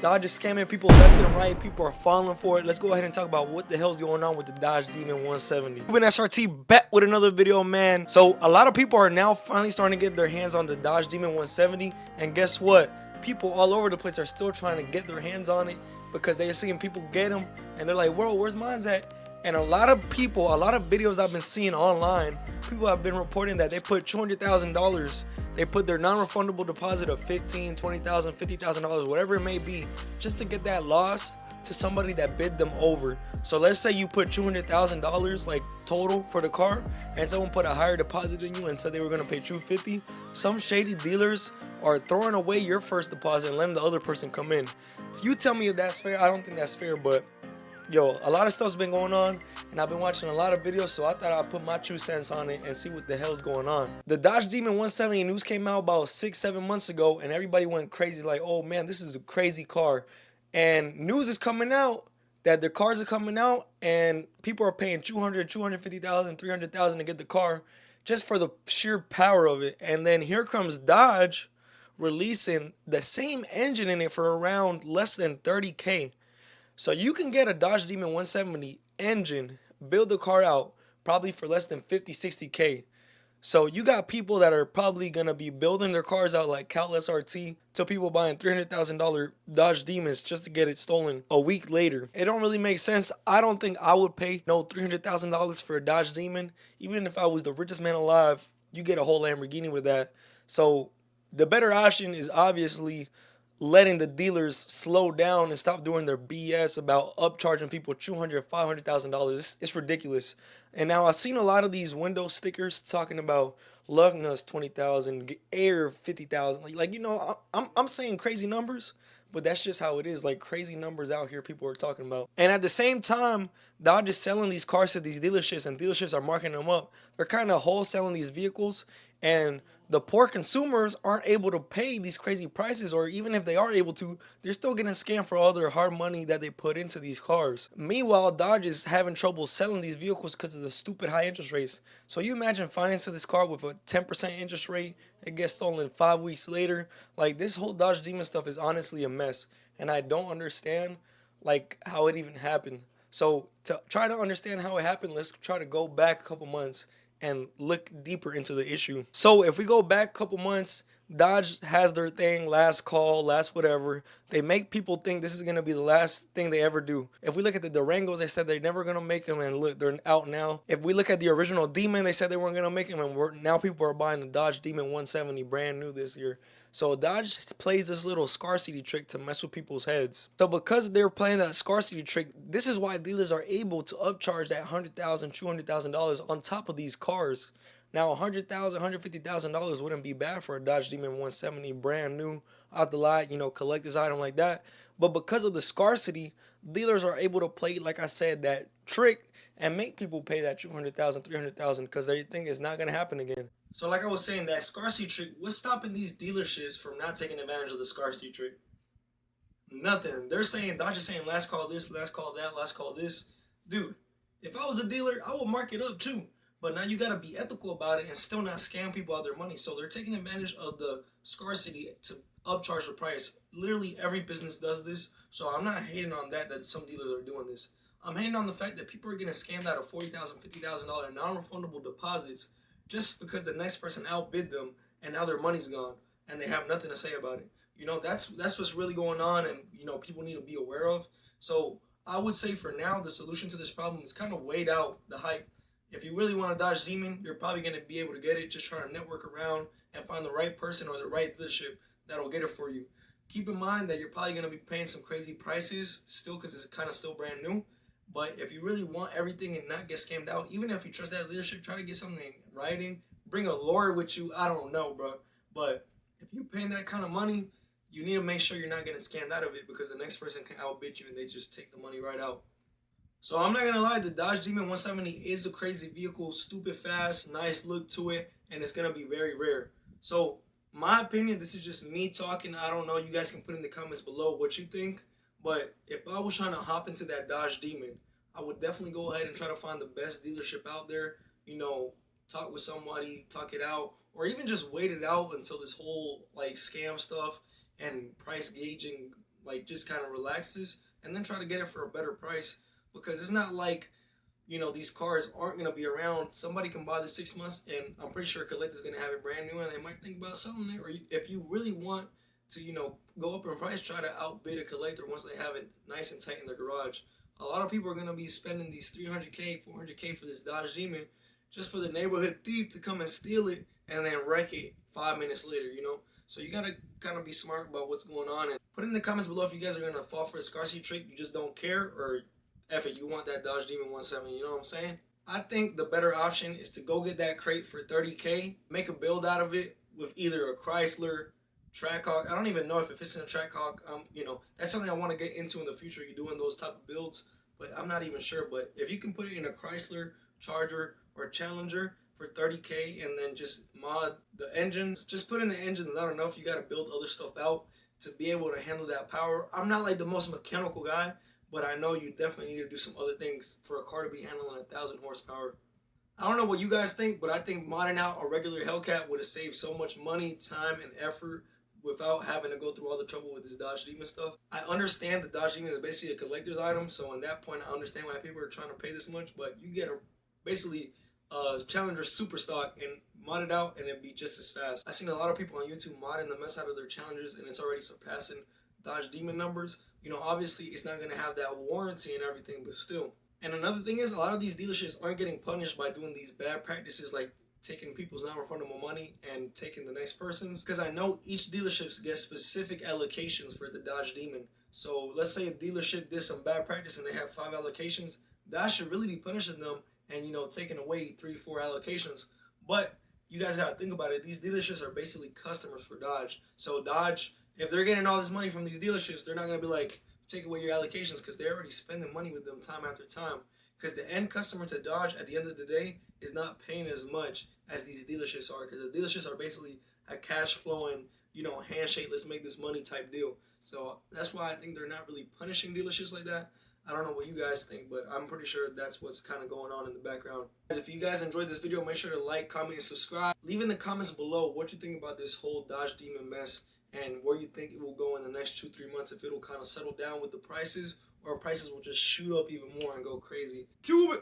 Dodge is scamming people left and right. People are falling for it. Let's go ahead and talk about what the hell's going on with the Dodge Demon 170. CubanSRT back with another video, man. So a lot of people are now finally starting to get their hands on the Dodge Demon 170, and guess what? People all over the place are still trying to get their hands on it because they're seeing people get them, and they're like, "Whoa, where's mine's at?" And a lot of people, a lot of videos I've been seeing online, people have been reporting that they put $200,000, they put their non-refundable deposit of $15,000, $20,000, $50,000, whatever it may be, just to get that loss to somebody that bid them over. So let's say you put $200,000 like total for the car, and someone put a higher deposit than you and said they were gonna pay $250,000. Some shady dealers are throwing away your first deposit and letting the other person come in. So you tell me if that's fair. I don't think that's fair, but yo, a lot of stuff's been going on, and I've been watching a lot of videos, so I thought I'd put my 2 cents on it and see what the hell's going on. The Dodge Demon 170 news came out about 6-7 months ago, and everybody went crazy like, oh man, this is a crazy car. And news is coming out that the cars are coming out, and people are paying $200,000, $250,000, $300,000 to get the car just for the sheer power of it. And then here comes Dodge releasing the same engine in it for around less than $30,000. So you can get a Dodge Demon 170 engine, build the car out probably for less than 50, 60K. So you got people that are probably going to be building their cars out like CubanSRT to people buying $300,000 Dodge Demons just to get it stolen a week later. It don't really make sense. I don't think I would pay no $300,000 for a Dodge Demon. Even if I was the richest man alive, you get a whole Lamborghini with that. So the better option is obviously letting the dealers slow down and stop doing their BS about upcharging people $200,000, $500,000. It's ridiculous. And now I've seen a lot of these window stickers talking about Lugnuts 20,000, Air 50,000. Like you know, I'm saying crazy numbers, but that's just how it is. Like crazy numbers out here people are talking about. And at the same time, Dodge is selling these cars to these dealerships, and dealerships are marking them up. They're kind of wholesaling these vehicles, and the poor consumers aren't able to pay these crazy prices, or even if they are able to, they're still getting scammed for all their hard money that they put into these cars. Meanwhile, Dodge is having trouble selling these vehicles because of the stupid high interest rates. So you imagine financing this car with a 10% interest rate, it gets stolen 5 weeks later. Like this whole Dodge Demon stuff is honestly a mess, and I don't understand like how it even happened. So to try to understand how it happened, let's try to go back a couple months and look deeper into the issue. So if we go back a couple months, Dodge has their thing, last call, last whatever. They make people think this is going to be the last thing they ever do. If we look at the Durangos, they said they're never going to make them, and look, they're out now. If we look at the original Demon, they said they weren't going to make them, and now people are buying the Dodge Demon 170 brand new this year. So Dodge plays this little scarcity trick to mess with people's heads. So because they're playing that scarcity trick, this is why dealers are able to upcharge that $100,000, $200,000 on top of these cars. Now $100,000, $150,000 wouldn't be bad for a Dodge Demon 170 brand new out the lot, you know, collector's item like that. But because of the scarcity, dealers are able to play, like I said, that trick and make people pay that $200,000, $300,000 because they think it's not going to happen again. So like I was saying, that scarcity trick, what's stopping these dealerships from not taking advantage of the scarcity trick? Nothing. They're saying, Dodge is saying, last call this, last call that, last call this. Dude, if I was a dealer, I would mark it up too. But now you got to be ethical about it and still not scam people out of their money. So they're taking advantage of the scarcity to upcharge the price. Literally every business does this. So I'm not hating on that some dealers are doing this. I'm hating on the fact that people are getting scammed out of $40,000, $50,000 non-refundable deposits just because the next person outbid them, and now their money's gone and they have nothing to say about it. You know, that's what's really going on, and you know, people need to be aware of. So I would say for now, the solution to this problem is kind of wait out the hype. If you really want a Dodge Demon, you're probably going to be able to get it. Just try to network around and find the right person or the right dealership that'll get it for you. Keep in mind that you're probably going to be paying some crazy prices still because it's kind of still brand new. But if you really want everything and not get scammed out, even if you trust that leadership, try to get something in writing. Bring a lawyer with you. I don't know, bro. But if you're paying that kind of money, you need to make sure you're not getting scammed out of it because the next person can outbid you and they just take the money right out. So I'm not gonna lie, the Dodge Demon 170 is a crazy vehicle, stupid fast, nice look to it, and it's gonna be very rare. So my opinion, this is just me talking. I don't know. You guys can put in the comments below what you think. But if I was trying to hop into that Dodge Demon, I would definitely go ahead and try to find the best dealership out there. You know, talk with somebody, talk it out, or even just wait it out until this whole like scam stuff and price gauging like just kind of relaxes, and then try to get it for a better price, because it's not like, you know, these cars aren't going to be around. Somebody can buy this 6 months, and I'm pretty sure a collector's going to have it brand new, and they might think about selling it. Or if you really want to, you know, go up in price, try to outbid a collector once they have it nice and tight in their garage. A lot of people are going to be spending these 300K, 400K for this Dodge Demon just for the neighborhood thief to come and steal it and then wreck it 5 minutes later, you know? So you got to kind of be smart about what's going on. And put in the comments below if you guys are going to fall for the scarcity trick, you just don't care, or F it, you want that Dodge Demon 170, you know what I'm saying? I think the better option is to go get that crate for 30K, make a build out of it with either a Chrysler, Trackhawk. I don't even know if it fits in a Trackhawk. You know, that's something I want to get into in the future, you doing those type of builds, but I'm not even sure. But if you can put it in a Chrysler, Charger, or Challenger for 30K and then just mod the engines, just put in the engines. I don't know if you got to build other stuff out to be able to handle that power. I'm not like the most mechanical guy, but I know you definitely need to do some other things for a car to be handling 1,000 horsepower. I don't know what you guys think, but I think modding out a regular Hellcat would have saved so much money, time, and effort without having to go through all the trouble with this Dodge Demon stuff. I understand the Dodge Demon is basically a collector's item, so in that point I understand why people are trying to pay this much, but you get a basically Challenger super stock and mod it out and it'd be just as fast. I've seen a lot of people on YouTube modding the mess out of their Challengers and it's already surpassing Dodge Demon numbers. You know, obviously it's not going to have that warranty and everything, but still. And another thing is, a lot of these dealerships aren't getting punished by doing these bad practices like taking people's non-refundable money and taking the nice person's, because I know each dealership gets specific allocations for the Dodge Demon. So let's say a dealership did some bad practice and they have 5 allocations, that should really be punishing them and, you know, taking away 3-4 allocations. But you guys gotta think about it, these dealerships are basically customers for Dodge. So Dodge, if they're getting all this money from these dealerships, they're not gonna be like, take away your allocations, because they're already spending money with them time after time. Because the end customer to Dodge at the end of the day is not paying as much as these dealerships are, because the dealerships are basically a cash flowing, you know, handshake, let's make this money type deal. So that's why I think they're not really punishing dealerships like that. I don't know what you guys think, but I'm pretty sure that's what's kind of going on in the background. If you guys enjoyed this video, make sure to like, comment, and subscribe. Leave in the comments below what you think about this whole Dodge Demon mess and where you think it will go in the next 2-3 months, if it'll kind of settle down with the prices, or prices will just shoot up even more and go crazy. Cuban!